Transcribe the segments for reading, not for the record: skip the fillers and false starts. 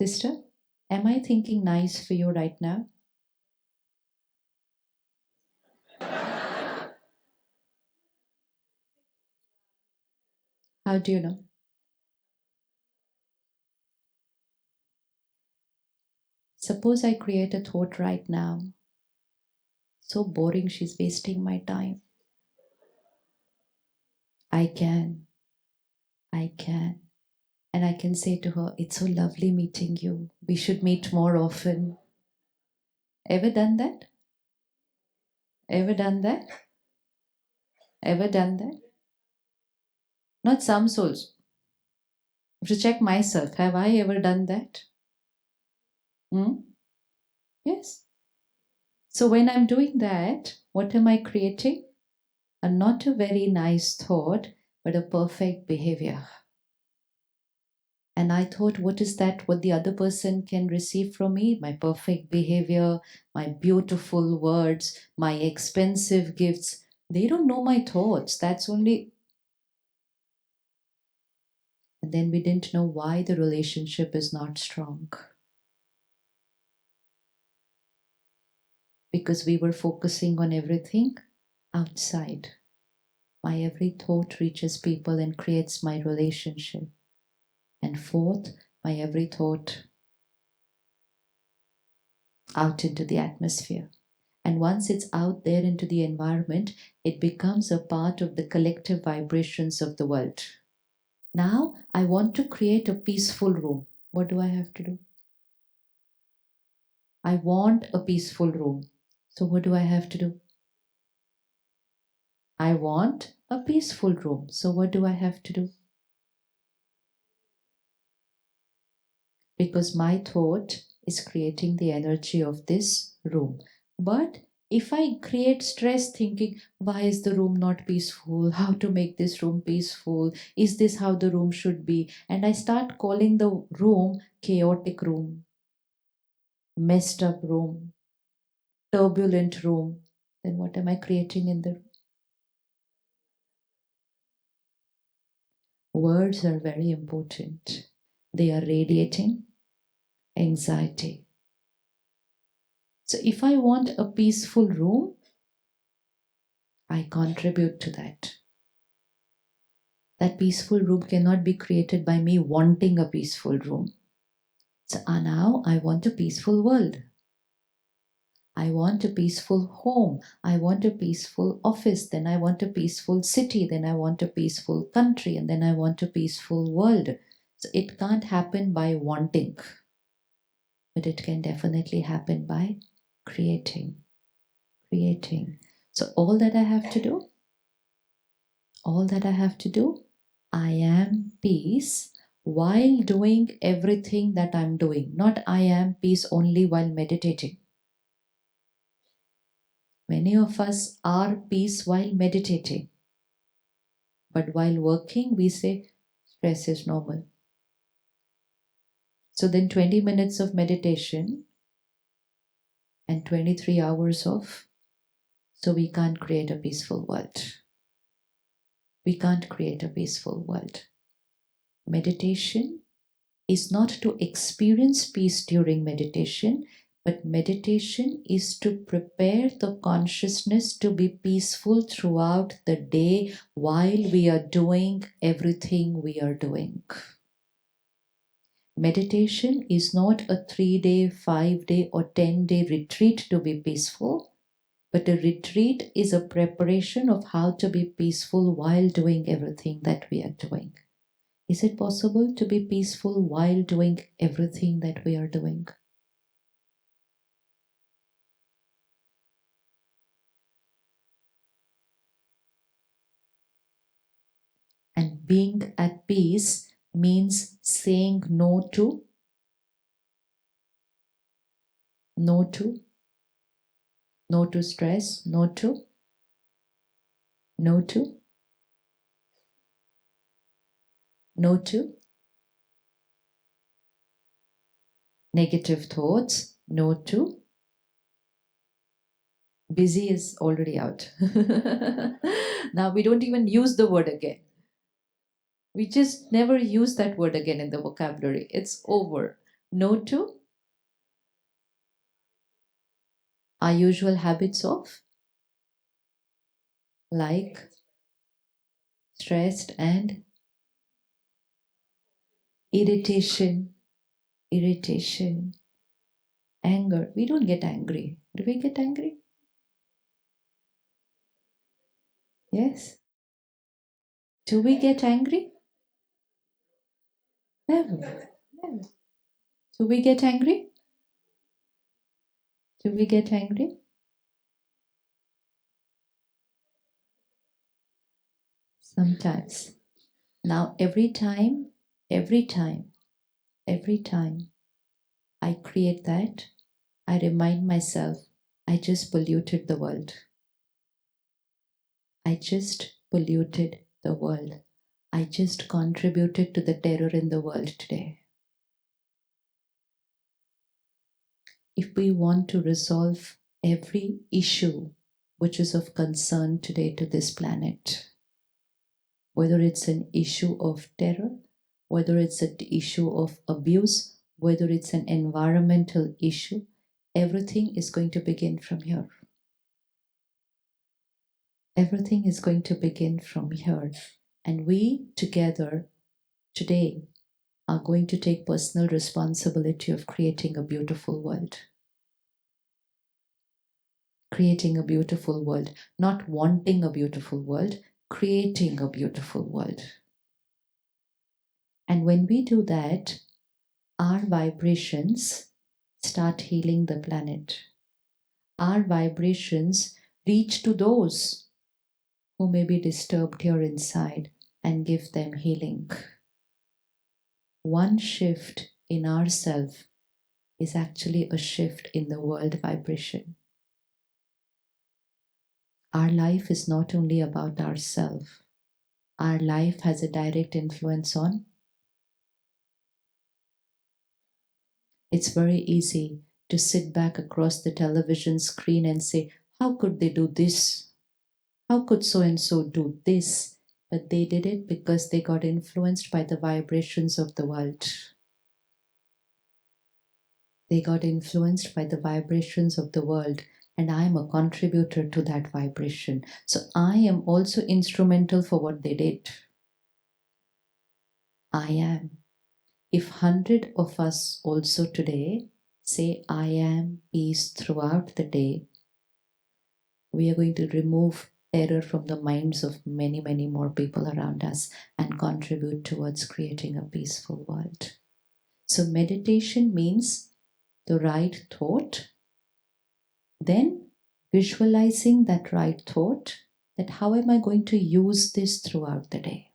Sister, am I thinking nice for you right now? How do you know? Suppose I create a thought right now. So boring, she's wasting my time. I can. And I can say to her, it's so lovely meeting you. We should meet more often. Ever done that? Ever done that? Ever done that? Not some souls. I have to check myself. Have I ever done that? Yes. So when I'm doing that, what am I creating? Not a very nice thought, but a perfect behavior. And I thought, what is that? What the other person can receive from me? My perfect behavior, my beautiful words, my expensive gifts. They don't know my thoughts. That's only. And then we didn't know why the relationship is not strong. Because we were focusing on everything outside. My every thought reaches people and creates my relationship. And fourth, my every thought out into the atmosphere. And once it's out there into the environment, it becomes a part of the collective vibrations of the world. Now, I want to create a peaceful room. What do I have to do? I want a peaceful room. So, what do I have to do? I want a peaceful room. So, what do I have to do? Because my thought is creating the energy of this room. But if I create stress thinking, why is the room not peaceful? How to make this room peaceful? Is this how the room should be? And I start calling the room chaotic room, messed up room, turbulent room. Then what am I creating in the room? Words are very important. They are radiating anxiety. So if I want a peaceful room, I contribute to that. That peaceful room cannot be created by me wanting a peaceful room. So now I want a peaceful world. I want a peaceful home. I want a peaceful office. Then I want a peaceful city. Then I want a peaceful country. And then I want a peaceful world. So it can't happen by wanting, but it can definitely happen by creating. So all that I have to do, I am peace while doing everything that I'm doing. Not I am peace only while meditating. Many of us are peace while meditating. But while working, we say stress is normal. So then 20 minutes of meditation and 23 hours off. So we can't create a peaceful world. We can't create a peaceful world. Meditation is not to experience peace during meditation, but meditation is to prepare the consciousness to be peaceful throughout the day while we are doing everything we are doing. Meditation is not a 3-day, 5-day, or 10-day retreat to be peaceful, but a retreat is a preparation of how to be peaceful while doing everything that we are doing. Is it possible to be peaceful while doing everything that we are doing? And being at peace means saying no to, no to, no to stress, no to, no to, no to negative thoughts, no to. Busy is already out. Now we don't even use the word again. We just never use that word again in the vocabulary. It's over. No to our usual habits of like stressed and irritation, irritation, anger. We don't get angry. Do we get angry? Yes. Do we get angry? Never. Never. Do we get angry? Do we get angry? Sometimes. Now, every time, every time I create that, I remind myself, I just polluted the world. I just polluted the world. I just contributed to the terror in the world today. If we want to resolve every issue which is of concern today to this planet, whether it's an issue of terror, whether it's an issue of abuse, whether it's an environmental issue, everything is going to begin from here. Everything is going to begin from here. And we together today are going to take personal responsibility of creating a beautiful world. Creating a beautiful world, not wanting a beautiful world, creating a beautiful world. And when we do that, our vibrations start healing the planet. Our vibrations reach to those who may be disturbed here inside and give them healing. One shift in ourself is actually a shift in the world vibration. Our life is not only about ourselves. Our life has a direct influence on. It's very easy to sit back across the television screen and say, how could they do this? How could so and so do this? But they did it because they got influenced by the vibrations of the world. They got influenced by the vibrations of the world, and I am a contributor to that vibration. So I am also instrumental for what they did. I am. If 100 of us also today say, I am peace throughout the day, we are going to remove terror from the minds of many, many more people around us and contribute towards creating a peaceful world. So meditation means the right thought, then visualizing that right thought, that how am I going to use this throughout the day?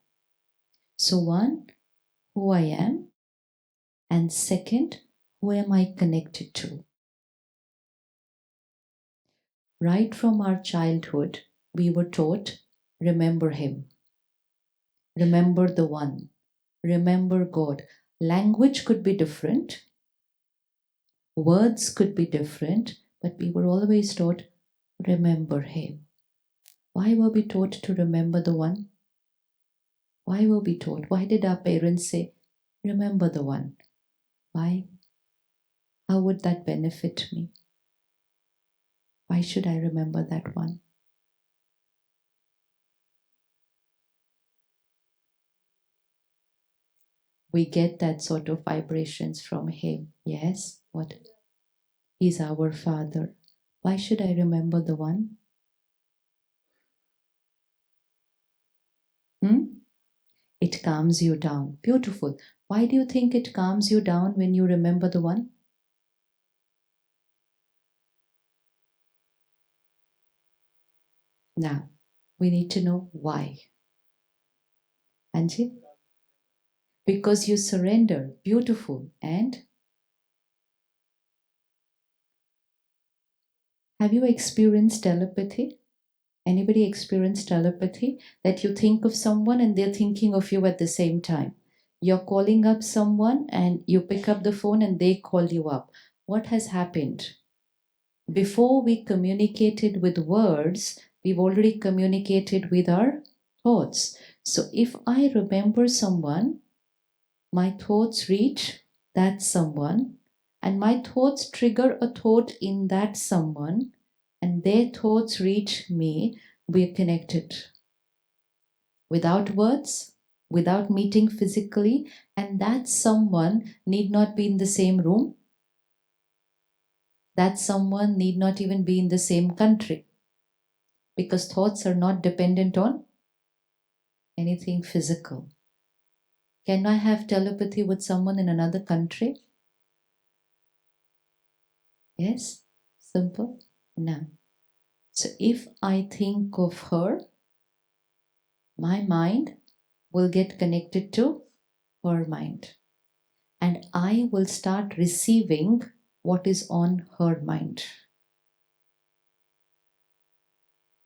So one, who I am, and second, who am I connected to? Right from our childhood, we were taught, remember Him, remember the One, remember God. Language could be different, words could be different, but we were always taught, remember Him. Why were we taught to remember the One? Why were we taught? Why did our parents say, remember the One? Why? How would that benefit me? Why should I remember that One? We get that sort of vibrations from Him. Yes? What? He's our Father. Why should I remember the One? It calms you down. Beautiful. Why do you think it calms you down when you remember the One? Now, we need to know why. Anji? Because you surrender. Beautiful. And have you experienced telepathy? Anybody experienced telepathy? That you think of someone and they're thinking of you at the same time. You're calling up someone and you pick up the phone and they call you up. What has happened? Before we communicated with words, we've already communicated with our thoughts. So if I remember someone, my thoughts reach that someone, and my thoughts trigger a thought in that someone, and their thoughts reach me, we're connected. Without words, without meeting physically, and that someone need not be in the same room. That someone need not even be in the same country, because thoughts are not dependent on anything physical. Can I have telepathy with someone in another country? Yes, simple. No. So if I think of her, my mind will get connected to her mind, and I will start receiving what is on her mind.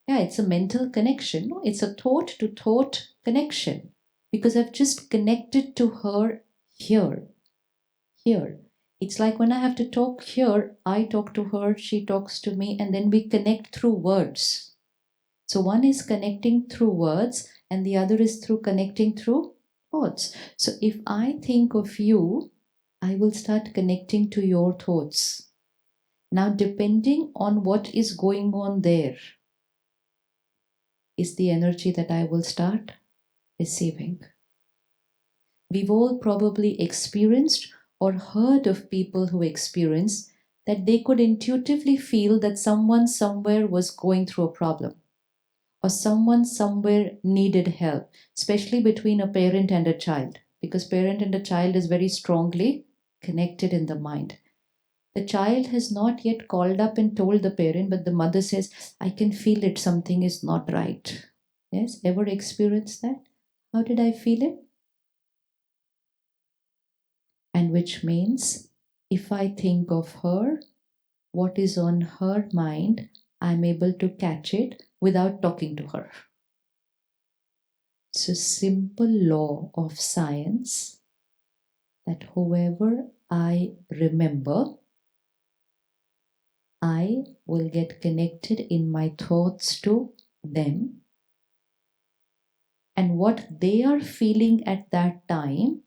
Yeah, it's a mental connection. It's a thought to thought connection, because I've just connected to her here. Here. It's like when I have to talk here, I talk to her, she talks to me, and then we connect through words. So one is connecting through words, and the other is through connecting through thoughts. So if I think of you, I will start connecting to your thoughts. Now, depending on what is going on there, is the energy that I will start receiving. We've all probably experienced or heard of people who experienced that they could intuitively feel that someone somewhere was going through a problem, or someone somewhere needed help, especially between a parent and a child, because parent and a child is very strongly connected in the mind. The child has not yet called up and told the parent, but the mother says, I can feel it, something is not right. Yes, ever experienced that? How did I feel it? And which means if I think of her, what is on her mind, I'm able to catch it without talking to her. It's a simple law of science that whoever I remember, I will get connected in my thoughts to them. And what they are feeling at that time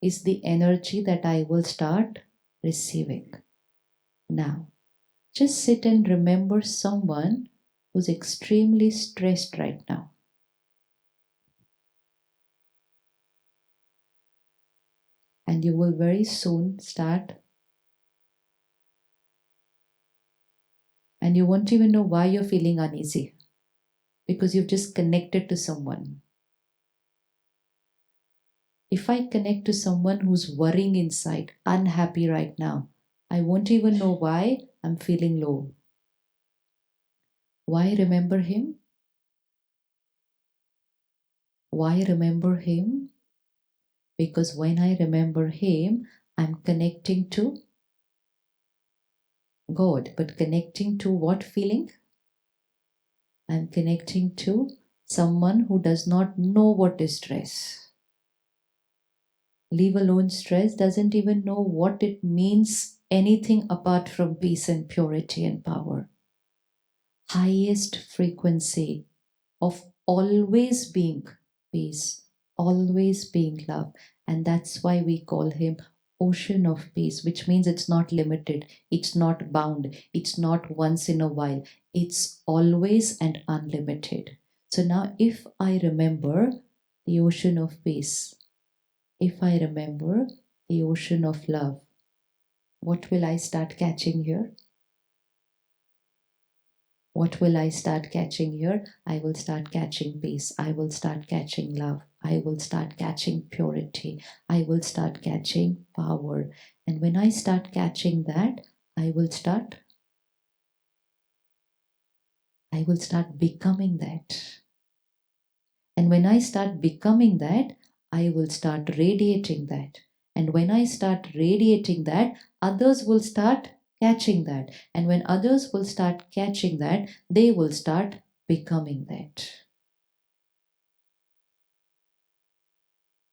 is the energy that I will start receiving. Now, just sit and remember someone who's extremely stressed right now. And you will very soon start, and you won't even know why you're feeling uneasy, because you've just connected to someone. If I connect to someone who's worrying inside, unhappy right now, I won't even know why I'm feeling low. Why remember him? Why remember him? Because when I remember him, I'm connecting to God. But connecting to what feeling? I'm connecting to someone who does not know what is stress. Leave alone stress, doesn't even know what it means, anything apart from peace and purity and power. Highest frequency of always being peace, always being love. And that's why we call him ocean of peace, which means it's not limited, it's not bound, it's not once in a while, it's always and unlimited. So now if I remember the ocean of peace, if I remember the ocean of love, what will I start catching here? What will I start catching here? I will start catching peace. I will start catching love. I will start catching purity. I will start catching power. And when I start catching that, I will start becoming that. And when I start becoming that, I will start radiating that. And when I start radiating that, others will start catching that. And when others will start catching that, they will start becoming that.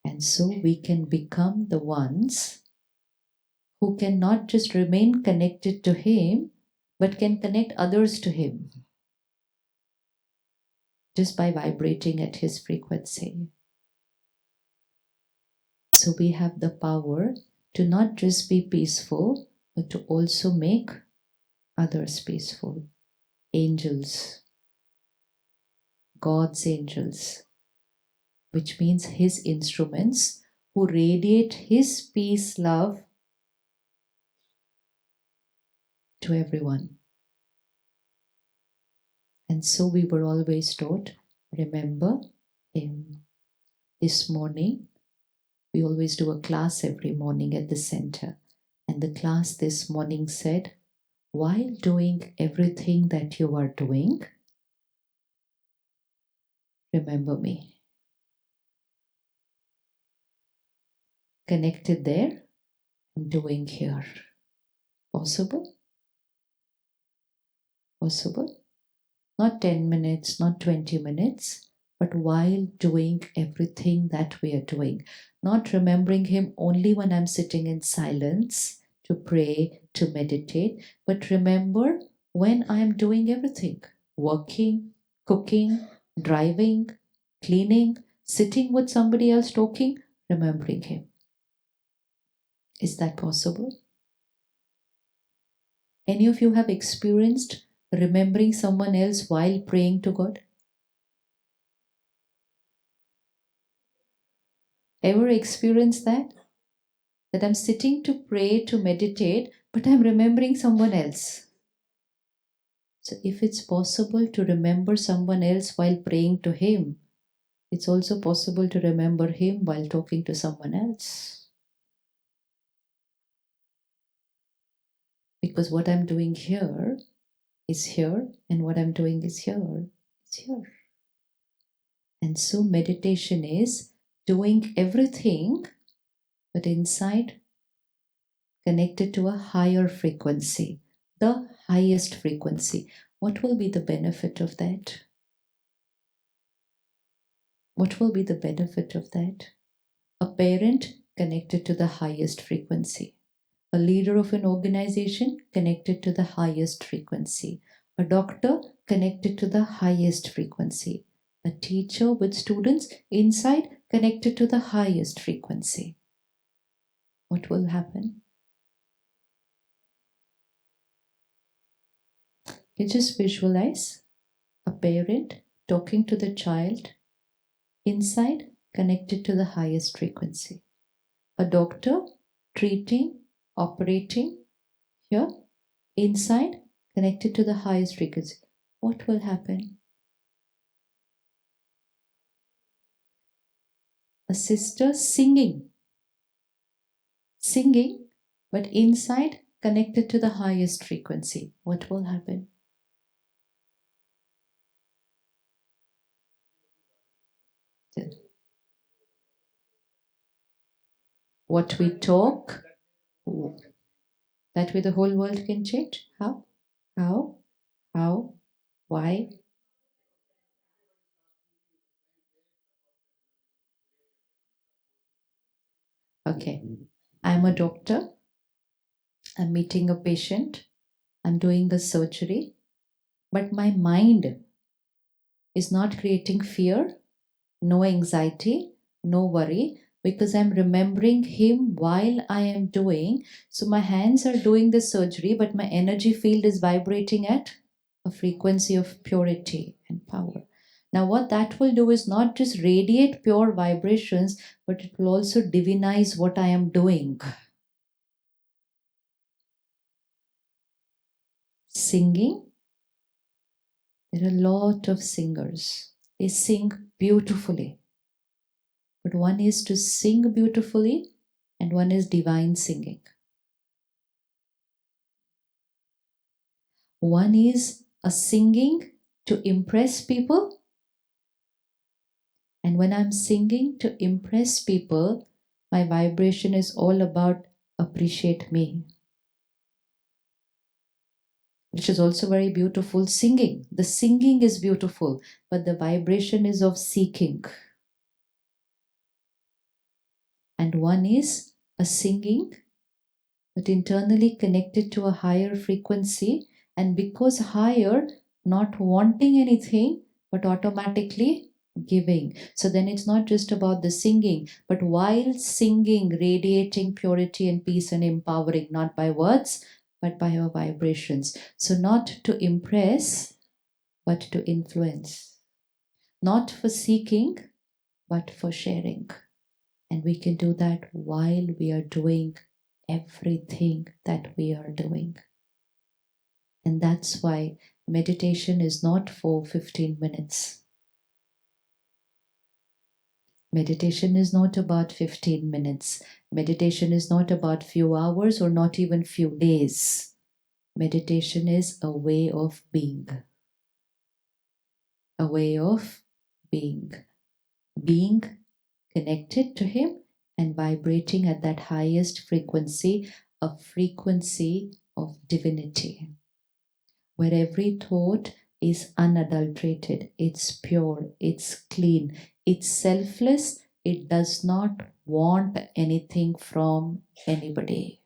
And so we can become the ones who can not just remain connected to him, but can connect others to him just by vibrating at his frequency. So we have the power to not just be peaceful, but to also make others peaceful. Angels, God's angels, which means His instruments who radiate His peace, love to everyone. And so we were always taught, remember, this morning, we always do a class every morning at the center. And the class this morning said, while doing everything that you are doing, remember me. Connected there and doing here. Possible? Possible? Not 10 minutes, not 20 minutes, but while doing everything that we are doing. Not remembering Him only when I'm sitting in silence to pray, to meditate, but remember when I am doing everything. Working, cooking, driving, cleaning, sitting with somebody else talking, remembering Him. Is that possible? Any of you have experienced remembering someone else while praying to God? Ever experienced that? That I'm sitting to pray, to meditate, but I'm remembering someone else. So if it's possible to remember someone else while praying to Him, it's also possible to remember Him while talking to someone else. Because what I'm doing here is here, and what I'm doing is here. And so meditation is doing everything, but inside connected to a higher frequency, the highest frequency. What will be the benefit of that? What will be the benefit of that? A parent connected to the highest frequency. A leader of an organization connected to the highest frequency. A doctor connected to the highest frequency. A teacher with students inside connected to the highest frequency. What will happen? You just visualize a parent talking to the child inside connected to the highest frequency. A doctor treating, operating here inside connected to the highest frequency. What will happen? A sister singing, but inside connected to the highest frequency. What will happen? What we talk, that way the whole world can change. How? How? Why? Okay. I'm a doctor. I'm meeting a patient. I'm doing the surgery. But my mind is not creating fear, no anxiety, no worry, because I'm remembering Him while I am doing. So my hands are doing the surgery, but my energy field is vibrating at a frequency of purity and power. Now, what that will do is not just radiate pure vibrations, but it will also divinize what I am doing. Singing, there are a lot of singers. They sing beautifully. But one is to sing beautifully and one is divine singing. One is a singing to impress people. And when I'm singing to impress people, my vibration is all about appreciate me. Which is also very beautiful singing. The singing is beautiful, but the vibration is of seeking. And one is a singing, but internally connected to a higher frequency. And because higher, not wanting anything, but automatically giving. So then it's not just about the singing, but while singing, radiating purity and peace and empowering, not by words, but by our vibrations. So not to impress, but to influence. Not for seeking, but for sharing. And we can do that while we are doing everything that we are doing. And that's why meditation is not for 15 minutes. Meditation is not about 15 minutes. Meditation is not about few hours or not even few days. Meditation is a way of being. A way of being. Being connected to Him and vibrating at that highest frequency, a frequency of divinity, where every thought is unadulterated, it's pure, it's clean, it's selfless, it does not want anything from anybody.